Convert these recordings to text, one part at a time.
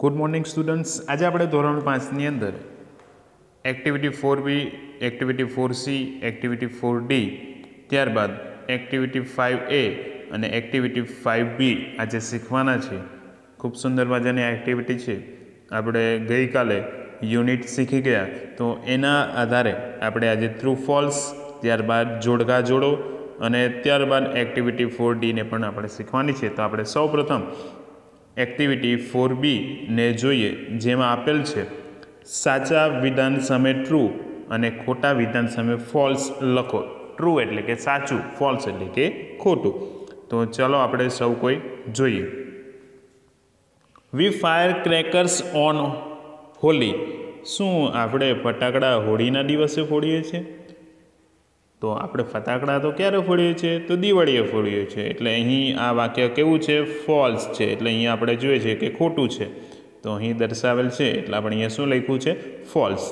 Good morning students. આજે આપણે ધોરણ 5ની અંદર activity 4B, activity 4C, activity 4D, ત્યારબાદ એક્ટિવિટી 5A અને એક્ટિવિટી 5B આજે શીખવાના છે। ખૂબ સુંદર મજાની એક્ટિવિટી છે। આપણે ગઈકાલે યુનિટ શીખી ગયા, તો એના આધારે આપણે આજે ટ્રુ ફોલ્સ, ત્યારબાદ જોડકા જોડો અને ત્યારબાદ એક્ટિવિટી 4D ને પણ આપણે શીખવાની છે। તો આપણે સૌપ્રથમ એક્ટિવિટી 4B ને જોઈએ, જેમાં આપેલ છે સાચા વિધાન સામે ટ્રુ અને ખોટા વિધાન સામે ફોલ્સ લખો। ટ્રુ એટલે કે સાચું, ફોલ્સ એટલે કે ખોટું। તો ચલો આપણે સૌ કોઈ જોઈએ। વી ફાયર ક્રેકર્સ ઓન હોલી। શું આપણે ફટાકડા હોળીના દિવસે ફોડીએ છીએ? તો આપણે ફટાકડા તો ક્યારે ફોડીએ છીએ? તો દિવાળીએ ફોડીએ છીએ। એટલે અહીં આ વાક્ય કેવું છે? ફોલ્સ છે। એટલે અહીંયા આપણે જોઈએ છીએ કે ખોટું છે, તો અહીં દર્શાવેલ છે એટલે આપણે અહીંયા શું લખ્યું છે? ફોલ્સ।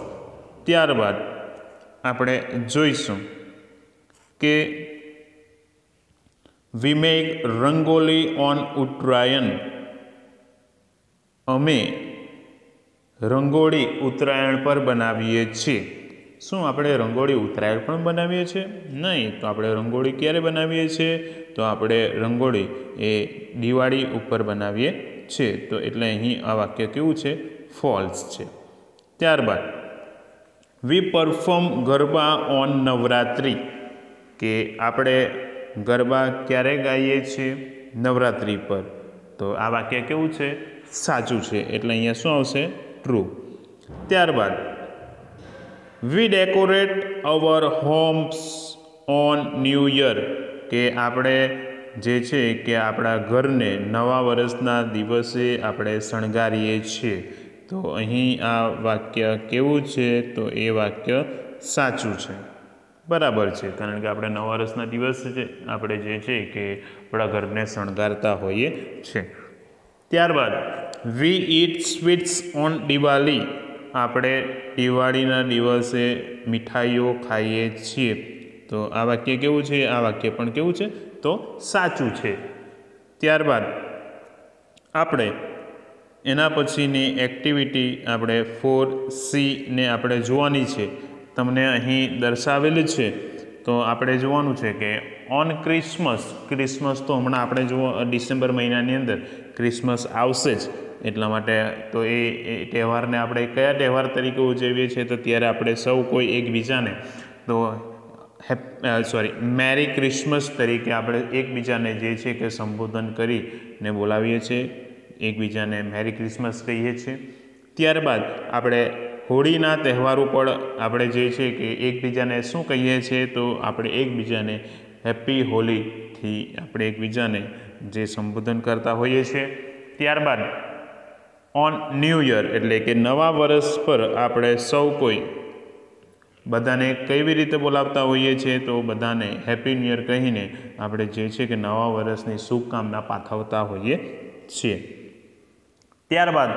ત્યારબાદ આપણે જોઈશું કે we make rangoli on Uttarayan. અમે રંગોળી ઉત્તરાયણ પર બનાવીએ છીએ। શું આપણે રંગોળી ઉત્તરાયણ પણ બનાવીએ છીએ? નહીં। તો આપણે રંગોળી ક્યારે બનાવીએ છીએ? તો આપણે રંગોળી એ દિવાળી ઉપર બનાવીએ છીએ। તો એટલે અહીં આ વાક્ય કેવું છે? ફોલ્સ છે। ત્યારબાદ વી પરફોર્મ ગરબા ઓન નવરાત્રિ। કે આપણે ગરબા ક્યારે ગાઈએ છીએ? નવરાત્રિ પર। તો આ વાક્ય કેવું છે? સાચું છે। એટલે અહીંયા શું આવશે? ટ્રુ। ત્યારબાદ we decorate our homes on new year. કે આપણે જે છે કે આપણા ઘરને નવા વર્ષના દિવસે આપણે શણગારીએ છીએ। તો અહીં આ વાક્ય કેવું છે? તો એ વાક્ય સાચું છે, બરાબર છે, કારણ કે આપણે નવા વર્ષના દિવસે આપણે જે છે કે આપણા ઘરને શણગારતા હોઈએ છીએ। ત્યારબાદ વી ઇટ સ્વીટ્સ ઓન દિવાળી। આપણે દિવાળીના દિવસે મીઠાઈઓ ખાઈએ છીએ। તો આ વાક્ય કેવું છે? આ વાક્ય પણ કેવું છે? તો સાચું છે। ત્યારબાદ આપણે એના પછીની એક્ટિવિટી આપણે 4C ને આપણે જોવાની છે। તમને અહીં દર્શાવેલી છે, તો આપણે જોવાનું છે કે ઓન ક્રિસમસ। ક્રિસમસ તો હમણાં આપણે જુઓ ડિસેમ્બર મહિનાની અંદર ક્રિસમસ આવશે જ, એટલા માટે તો એ તહેવારને આપણે કયા તહેવાર તરીકે ઉજવીએ છીએ? તો ત્યારે આપણે સૌ કોઈ એકબીજાને તો મેરી ક્રિસમસ તરીકે આપણે એકબીજાને જે છે કે સંબોધન કરીને બોલાવીએ છીએ, એકબીજાને મેરી ક્રિસમસ કહીએ છીએ। ત્યારબાદ આપણે હોળીના તહેવાર ઉપર આપણે જે છે કે એકબીજાને શું કહીએ છીએ? તો આપણે એકબીજાને હેપી હોલીથી આપણે એકબીજાને જે સંબોધન કરતા હોઈએ છીએ। ત્યારબાદ ઓન ન્યૂ યર એટલે કે નવા વર્ષ પર આપણે સૌ કોઈ બધાને કેવી રીતે બોલાવતા હોઈએ છીએ? તો બધાને હેપી ન્યૂ યર કહીને આપણે જે છે કે નવા વર્ષની શુભકામના પાઠવતા હોઈએ છીએ। ત્યારબાદ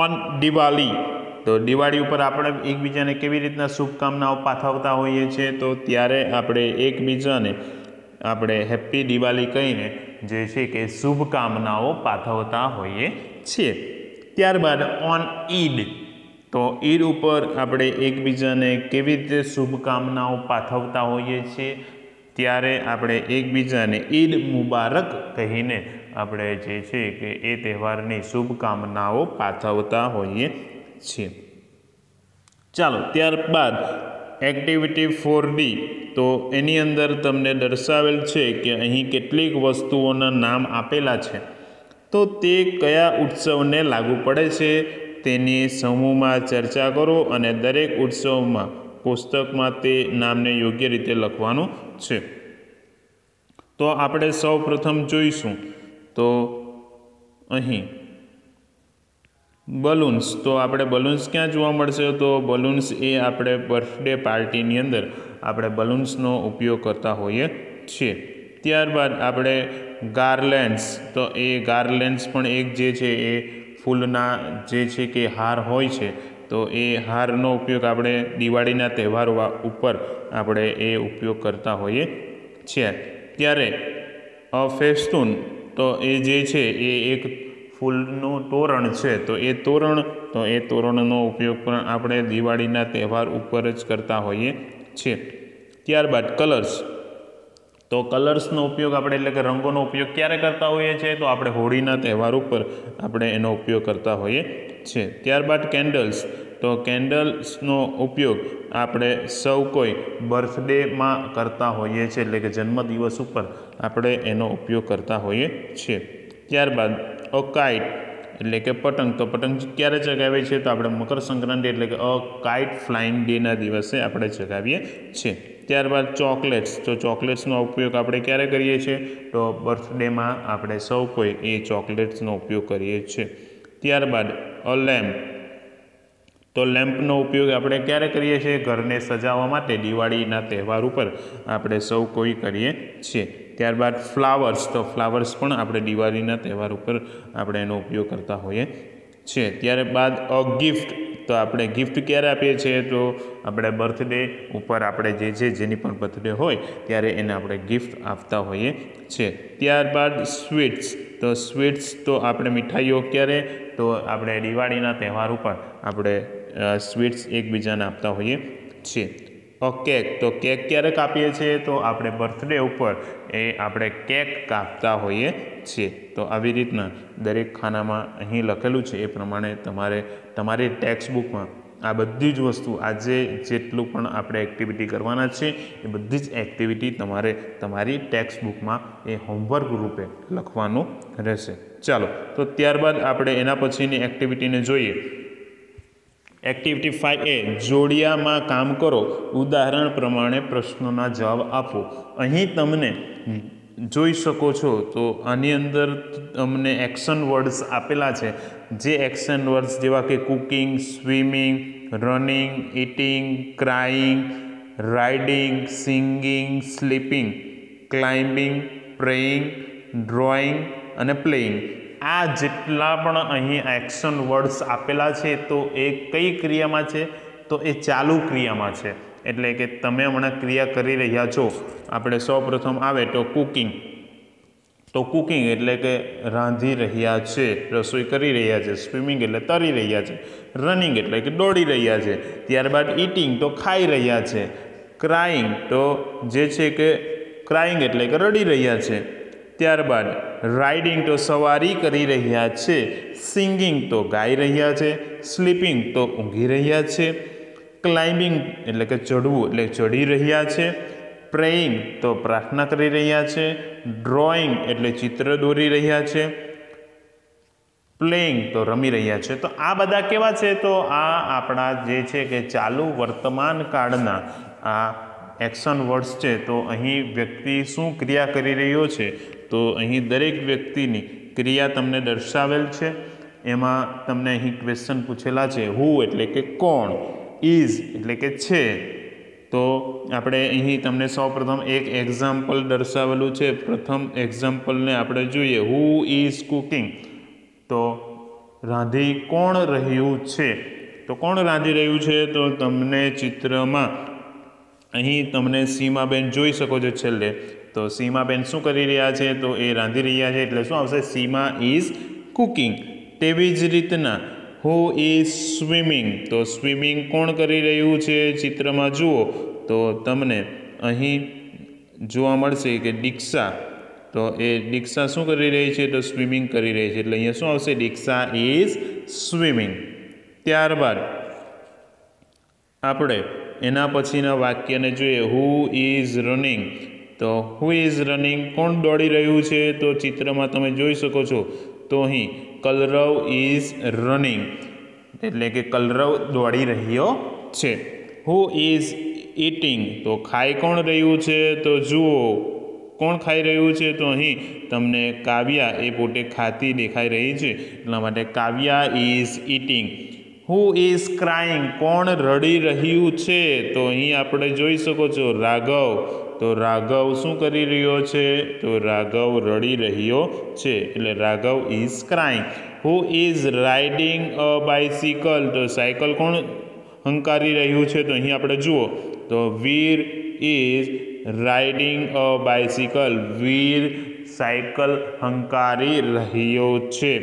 ઓન દિવાળી। તો દિવાળી ઉપર આપણે એકબીજાને કેવી રીતના શુભકામનાઓ પાઠવતા હોઈએ છીએ? તો ત્યારે આપણે એકબીજાને આપણે હેપી દિવાળી કહીને જે છે કે શુભકામનાઓ પાઠવતા હોઈએ છીએ। ત્યારબાદ ઓન ઈદ। તો ઈદ ઉપર આપણે એકબીજાને કેવી રીતે શુભકામનાઓ પાઠવતા હોઈએ છીએ? ત્યારે આપણે એકબીજાને ઈદ મુબારક કહીને આપણે જે છે કે એ તહેવારની શુભકામનાઓ પાઠવતા હોઈએ છીએ। ચાલો, ત્યારબાદ એક્ટિવિટી 4D। તો એની અંદર તમને દર્શાવેલ છે કે અહીં કેટલીક વસ્તુઓના નામ આપેલા છે, તો તે કયા ઉત્સવને લાગુ પડે છે તેની સમૂહમાં ચર્ચા કરો અને દરેક ઉત્સવમાં પુસ્તકમાં તે નામને યોગ્ય રીતે લખવાનું છે। તો આપણે સૌ પ્રથમ જોઈશું તો અહીં બલૂન્સ। તો આપણે બલૂન્સ ક્યાં જોવા મળશે? તો બલૂન્સ એ આપણે બર્થડે પાર્ટીની અંદર આપણે બલૂન્સનો ઉપયોગ કરતા હોઈએ છીએ। ત્યારબાદ આપણે ગાર્લેન્ડ્સ। તો એ ગાર્લેન્ડ્સ પણ એક જે છે એ ફૂલના જે છે કે હાર હોય છે, તો એ હારનો ઉપયોગ આપણે દિવાળીના તહેવારો ઉપર આપણે એ ઉપયોગ કરતા હોઈએ છીએ। ત્યારે ફેસ્ટૂન, તો એ જે છે એ એક ફૂલનું તોરણ છે તો એ તોરણનો ઉપયોગ પણ આપણે દિવાળીના તહેવાર ઉપર જ કરતા હોઈએ છીએ. ત્યારબાદ કલર્સ. તો કલર્સનો ઉપયોગ આપણે એટલે કે રંગોનો ઉપયોગ ક્યારે કરતા હોઈએ છીએ? તો આપણે હોળીના તહેવાર ઉપર આપણે એનો ઉપયોગ કરતા હોઈએ છીએ. ત્યારબાદ કેન્ડલ્સ. તો કેન્ડલ્સનો ઉપયોગ આપણે સૌ કોઈ બર્થડેમાં કરતા હોઈએ છીએ, એટલે કે જન્મદિવસ ઉપર આપણે એનો ઉપયોગ કરતા હોઈએ છીએ. ત્યારબાદ કાઇટ એટલે કે પતંગ. તો પતંગ ક્યારે ચગાવીએ છીએ? તો આપણે મકર સંક્રાંતિ એટલે કે કાઇટ ફ્લાઇંગ ડેના દિવસે આપણે ચગાવીએ છીએ. ત્યારબાદ ચોકલેટ્સ. તો ચોકલેટ્સનો ઉપયોગ આપણે ક્યારે કરીએ છીએ? તો બર્થડેમાં આપણે સૌ કોઈ એ ચોકલેટ્સનો ઉપયોગ કરીએ છીએ. ત્યારબાદ લેમ્પ. તો લેમ્પનો ઉપયોગ આપણે ક્યારે કરીએ છીએ? ઘરને સજાવવા માટે દિવાળીના તહેવાર ઉપર આપણે સૌ કોઈ કરીએ છીએ. ત્યારબાદ ફ્લાવર્સ. તો ફ્લાવર્સ પણ આપણે દિવાળીના તહેવાર ઉપર આપણે એનો ઉપયોગ કરતા હોઈએ છીએ. ત્યારબાદ ગિફ્ટ. તો આપણે ગિફ્ટ ક્યારે આપીએ છીએ? તો આપણે બર્થડે ઉપર આપણે જેની પણ બર્થડે હોય ત્યારે એને આપણે ગિફ્ટ આપતા હોઈએ છીએ. ત્યારબાદ સ્વીટ્સ. તો સ્વીટ્સ તો આપણે મીઠાઈઓ ક્યારે? તો આપણે દિવાળીના તહેવાર ઉપર આપણે સ્વીટ્સ એકબીજાને આપતા હોઈએ છીએ. કેક. તો કેક ક્યારે કાપીએ છીએ? તો આપણે બર્થડે ઉપર આપણે કેક કાપતા હોઈએ છીએ. તો આવી રીતના દરેક ખાનામાં અહીં લખેલું છે એ પ્રમાણે તમારે તમારી ટેક્સ્ટ બુકમાં આ બધી જ વસ્તુ આજે જેટલું પણ આપણે એક્ટિવિટી કરવાના છે એ બધી જ એક્ટિવિટી તમારે તમારી ટેક્સ્ટ બુકમાં એ હોમવર્ક રૂપે લખવાનું રહેશે. ચાલો તો ત્યારબાદ આપણે એના પછીની એક્ટિવિટીને જોઈએ. એક્ટિવિટી 5A જોડિયામાં કામ કરો. ઉદાહરણ પ્રમાણે પ્રશ્નોના જવાબ આપો. અહીં તમને જોઈ શકો છો તો આની અંદર તમને એક્શન વર્ડ્સ આપેલા છે. જે એક્શન વર્ડ્સ જેવા કે cooking, swimming, running, eating, crying, riding, singing, sleeping, climbing, praying, drawing અને પ્લેઇંગ. આ જેટલા પણ અહીં એક્શન વર્ડ્સ આપેલા છે તો એ કઈ ક્રિયામાં છે? તો એ ચાલુ ક્રિયામાં છે. એટલે કે તમે હમણાં ક્રિયા કરી રહ્યા છો. આપણે સૌપ્રથમ આવે તો કુકિંગ. તો કુકિંગ એટલે કે રાંધી રહ્યા છે, રસોઈ કરી રહ્યા છે. સ્વિમિંગ એટલે તરી રહ્યા છે. રનિંગ એટલે કે દોડી રહ્યા છે. ત્યારબાદ ઇટિંગ તો ખાઈ રહ્યા છે. ક્રાઇંગ તો જે છે કે ક્રાઇંગ એટલે કે રડી રહ્યા છે. ત્યારબાદ રાઇડિંગ તો સવારી કરી રહ્યા છે. સિંગિંગ તો ગાઈ રહ્યા છે. સ્લીપિંગ તો ઊંઘી રહ્યા છે. ક્લાઇમ્બિંગ એટલે કે ચડવું એટલે ચડી રહ્યા છે. પ્રેઇંગ તો પ્રાર્થના કરી રહ્યા છે. ડ્રોઈંગ એટલે ચિત્ર દોરી રહ્યા છે. પ્લેઇંગ તો રમી રહ્યા છે. તો આ બધા કેવા છે? તો આ આપણા જે છે કે ચાલુ વર્તમાન કાળના આ એક્શન વર્ડ્સ છે. તો અહીં વ્યક્તિ શું ક્રિયા કરી રહ્યો છે? તો અહીં દરેક વ્યક્તિની ક્રિયા તમને દર્શાવેલ છે. એમાં તમને અહીં ક્વેશ્ચન પૂછેલા છે. હુ એટલે કે કોણ, ઇઝ એટલે કે છે. તો આપણે અહીં તમને સૌપ્રથમ એક એક્ઝામ્પલ દર્શાવેલું છે. પ્રથમ એક્ઝામ્પલને આપણે જોઈએ. Who is cooking. તો રાંધી કોણ રહ્યું છે? તો કોણ રાંધી રહ્યું છે? તો તમને ચિત્રમાં અહીં તમને સીમાબેન જોઈ શકો છો છેલ્લે. તો સીમાબેન શું કરી રહ્યા છે? તો એ રાંધી રહ્યા છે. એટલે શું આવશે? સીમા ઇઝ કુકિંગ. તેવી જ રીતના હુ ઇઝ સ્વિમિંગ. તો સ્વિમિંગ કોણ કરી રહ્યું છે? ચિત્રમાં જુઓ તો તમને અહીં જોવા મળશે કે દીક્ષા. તો એ દીક્ષા શું કરી રહી છે? તો સ્વિમિંગ કરી રહી છે. એટલે અહીંયા શું આવશે? દીક્ષા ઇઝ સ્વિમિંગ. ત્યારબાદ આપણે એના પછીના વાક્યને જોઈએ. Who is running. તો હુ ઇઝ રનિંગ કોણ દોડી રહ્યું છે? તો ચિત્રમાં તમે જોઈ શકો છો. તો અહીં કલરવ ઇઝ રનિંગ એટલે કે કલરવ દોડી રહ્યો છે. Who is eating. તો ખાઈ કોણ રહ્યું છે? તો જુઓ કોણ ખાઈ રહ્યું છે? તો અહીં તમને કાવ્યા એ પોતે ખાતી દેખાઈ રહી છે. એટલા માટે Kavya is eating. Who is crying. કોણ રડી રહ્યું છે? તો અહીં આપણે જોઈ શકો છો રાઘવ. તો રાઘવ શું કરી રહ્યો છે? તો રાઘવ રડી રહ્યો છે. એટલે Raghav is crying. Who is riding a bicycle. તો સાયકલ કોણ હંકારી રહ્યું છે? તો અહીં આપણે જુઓ તો Veer is riding a bicycle. Veer cycle હંકારી રહ્યો છે.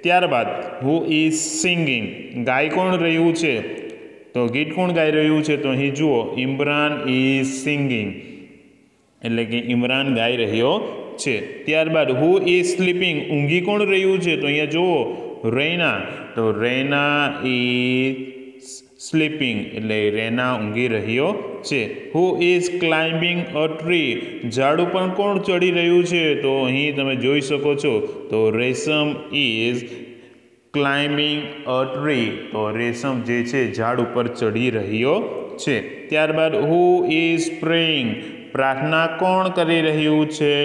ત્યારબાદ હુ ઇઝ સિંગિંગ, ગાઈ કોણ રહ્યું છે, તો ગીત કોણ ગાઈ રહ્યું છે, તો અહીં જુઓ ઇમરાન ઇઝ સિંગિંગ, એટલે કે ઇમરાન ગાઈ રહ્યો છે. ત્યારબાદ હુ ઇઝ સ્લીપિંગ, ઊંઘી કોણ રહ્યું છે, તો અહીંયા જુઓ રૈના, તો રૈના ઇઝ સ્લીપિંગ, એટલે રૈના ઊંઘી રહ્યો છે. Who is climbing a tree, ઝાડ ઉપર કોણ ચડી રહ્યું છે, તો અહીં તમે જોઈ શકો છો તો રેશમ ઇઝ ક્લાઇમ્બિંગ અ ટ્રી, તો રેશમ જે છે ઝાડ ઉપર ચડી રહ્યો છે. ત્યારબાદ હુ ઇઝ પ્રેઇંગ, પ્રાર્થના કોણ કરી રહ્યું છે,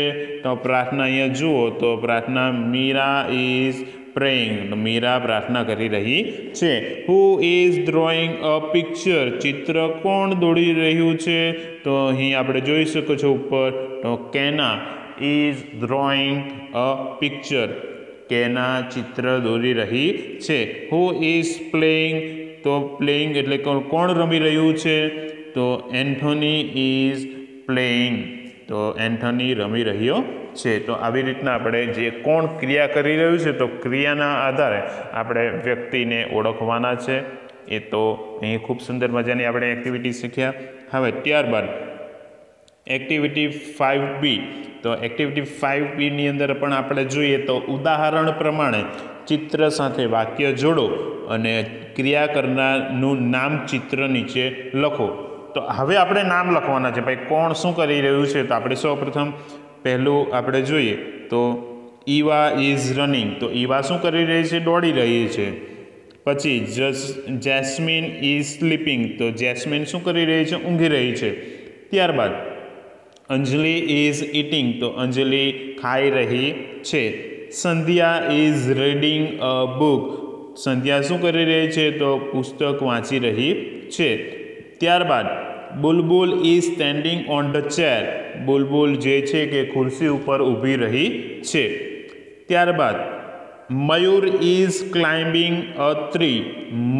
તો પ્રાર્થના અહીંયા જુઓ તો પ્રાર્થના મીરા ઇઝ પ્રેઇંગ, મીરા પ્રાર્થના કરી રહી છે. Who is drawing a picture, ચિત્ર કોણ દોરી રહ્યું છે, તો અહીં આપણે જોઈ શકો છો ઉપર તો કેના ઇઝ ડ્રોઈંગ અ પિક્ચર, કેના ચિત્ર દોરી રહી છે. હુ ઇઝ પ્લેઇંગ, તો પ્લેઇંગ એટલે કોણ રમી રહ્યું છે, તો એન્થોની ઇઝ પ્લેઇંગ, તો એન્થોની રમી રહ્યો છે. તો આવી રીતના આપણે જે કોણ ક્રિયા કરી રહ્યું છે તો ક્રિયાના આધારે આપણે વ્યક્તિને ઓળખવાના છે. એ તો અહીં ખૂબ સુંદર મજાની આપણે એક્ટિવિટી શીખ્યા. હવે ત્યારબાદ એક્ટિવિટી 5B, તો એક્ટિવિટી 5Bની અંદર પણ આપણે જોઈએ તો ઉદાહરણ પ્રમાણે ચિત્ર સાથે વાક્ય જોડો અને ક્રિયા કરનારનું નામ ચિત્ર નીચે લખો. તો હવે આપણે નામ લખવાના છે, ભાઈ કોણ શું કરી રહ્યું છે, તો આપણે સૌપ્રથમ પહેલું આપણે જોઈએ તો ઈવા ઇઝ રનિંગ, તો ઈવા શું કરી રહી છે, દોડી રહી છે. પછી જેસ્મીન ઇઝ સ્લીપિંગ, તો જેસ્મીન શું કરી રહી છે, ઊંઘી રહી છે. ત્યારબાદ અંજલિ ઇઝ ઇટિંગ, તો અંજલિ ખાઈ રહી છે. સંધ્યા ઇઝ રીડિંગ અ બુક, સંધ્યા શું કરી રહી છે, તો પુસ્તક વાંચી રહી છે. ત્યારબાદ Bulbul is standing on the chair, Bulbul જે છે કે ખુરશી ઉપર ઊભી રહી છે. ત્યારબાદ Mayur is climbing a tree,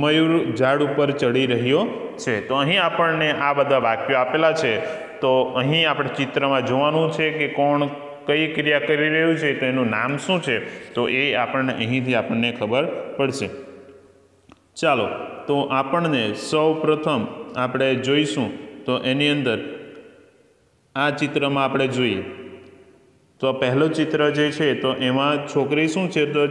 Mayur ઝાડ ઉપર ચડી રહ્યો છે. તો અહીં આપણને આ બધા વાક્યો આપેલા છે, તો અહીં આપણે ચિત્રમાં જોવાનું છે કે કોણ કઈ ક્રિયા કરી રહ્યું છે, તો એનું નામ શું છે, તો એ આપણને અહીંથી આપણને ખબર પડશે. ચાલો તો આપણને સૌ પ્રથમ આપણે જોઈશું તો એની અંદર આ ચિત્રમાં આપણે જોઈએ તો પહેલું ચિત્ર જે છે તો એમાં છોકરી શું છે, તો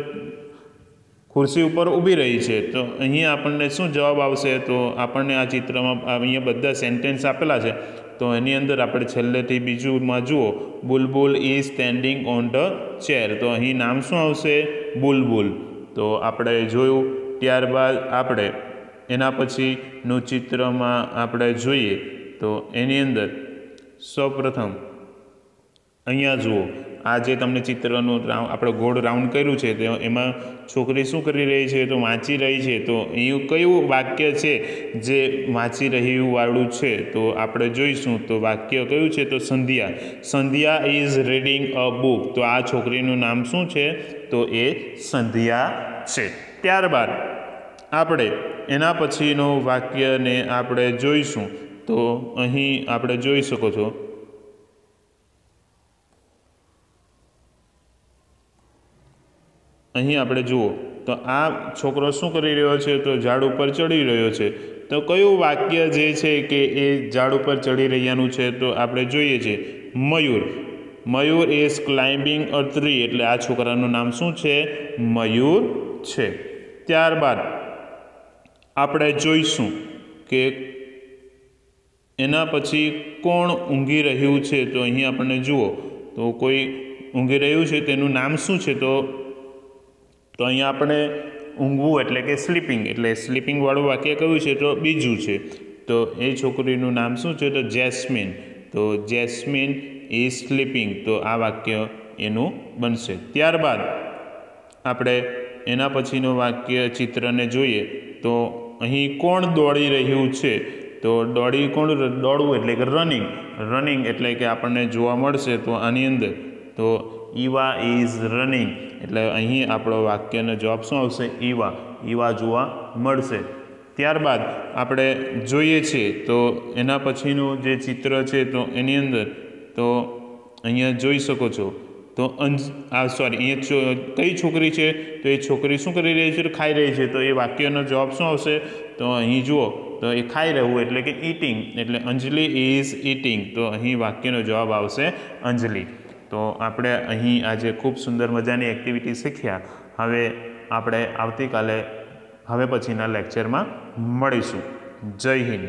ખુરશી ઉપર ઊભી રહી છે. તો અહીં આપણને શું જવાબ આવશે, તો આપણને આ ચિત્રમાં અહીંયા બધા સેન્ટેન્સ આપેલા છે, તો એની અંદર આપણે છેલ્લેથી બીજુંમાં જુઓ Bulbul is standing on the chair, તો અહીં નામ શું આવશે, બુલબુલ. તો આપણે જોયું. ત્યારબાદ આપણે એના પછીનું ચિત્રમાં આપણે જોઈએ તો એની અંદર સૌપ્રથમ અહીંયા જુઓ આ જે તમને ચિત્રનું આપણે ગોળ રાઉન્ડ કર્યું છે તો એમાં છોકરી શું કરી રહી છે, તો વાંચી રહી છે. તો એવું કયું વાક્ય છે જે વાંચી રહ્યું વાળું છે, તો આપણે જોઈશું. તો વાક્ય કયું છે, તો સંધ્યા, સંધ્યા ઇઝ રીડિંગ અ બુક, તો આ છોકરીનું નામ શું છે, તો એ સંધ્યા છે. ત્યારબાદ આપણે એના પછીનું વાક્યને આપણે જોઈશું. તો અહીં આપણે જોઈ શકો છો અહીં આપણે જુઓ તો આ છોકરો શું કરી રહ્યો છે, તો ઝાડ ઉપર ચડી રહ્યો છે. તો કયું વાક્ય જે છે કે એ ઝાડ ઉપર ચડી રહ્યાનું છે, તો આપણે જોઈએ છે મયુર, મયુર ઇઝ ક્લાઇમ્બિંગ અ ટ્રી, એટલે આ છોકરાનું નામ શું છે, મયુર છે. ત્યારબાદ આપણે જોઈશું કે એના પછી કોણ ઊંઘી રહ્યું છે, તો અહીં આપણને જુઓ તો કોઈ ઊંઘી રહ્યું છે તેનું નામ શું છે, તો અહીંયા આપણે ઊંઘવું એટલે કે સ્લીપિંગ, એટલે સ્લીપિંગવાળું વાક્ય કયું છે, તો બીજું છે. તો એ છોકરીનું નામ શું છે, તો જેસ્મીન, તો જેસ્મીન ઇઝ સ્લીપિંગ, તો આ વાક્ય એનું બનશે. ત્યારબાદ આપણે એના પછીનું વાક્ય ચિત્રને જોઈએ તો અહીં કોણ દોડી રહ્યું છે, તો દોડવું એટલે કે રનિંગ, રનિંગ એટલે કે આપણને જોવા મળશે તો આની અંદર તો ઈવા ઇઝ રનિંગ, એટલે અહીં આપણો વાક્યનો જવાબ શું આવશે, ઈવા, ઈવા જોવા મળશે. ત્યારબાદ આપણે જોઈએ છીએ તો એના પછીનું જે ચિત્ર છે તો એની અંદર તો અહીંયા જોઈ શકો છો તો સોરી અહીંયા કઈ છોકરી છે તો એ છોકરી શું કરી રહી છે, ખાઈ રહી છે, તો એ વાક્યનો જવાબ શું આવશે, તો અહીં જુઓ તો એ ખાઈ રહેવું એટલે કે ઇટિંગ, એટલે અંજલિ ઇઝ ઇટિંગ, તો અહીં વાક્યનો જવાબ આવશે અંજલિ. તો આપણે અહીં આજે ખૂબ સુંદર મજાની એક્ટિવિટી શીખ્યા. હવે આપણે આવતીકાલે હવે પછીના લેક્ચરમાં મળીશું. જય હિન્દ.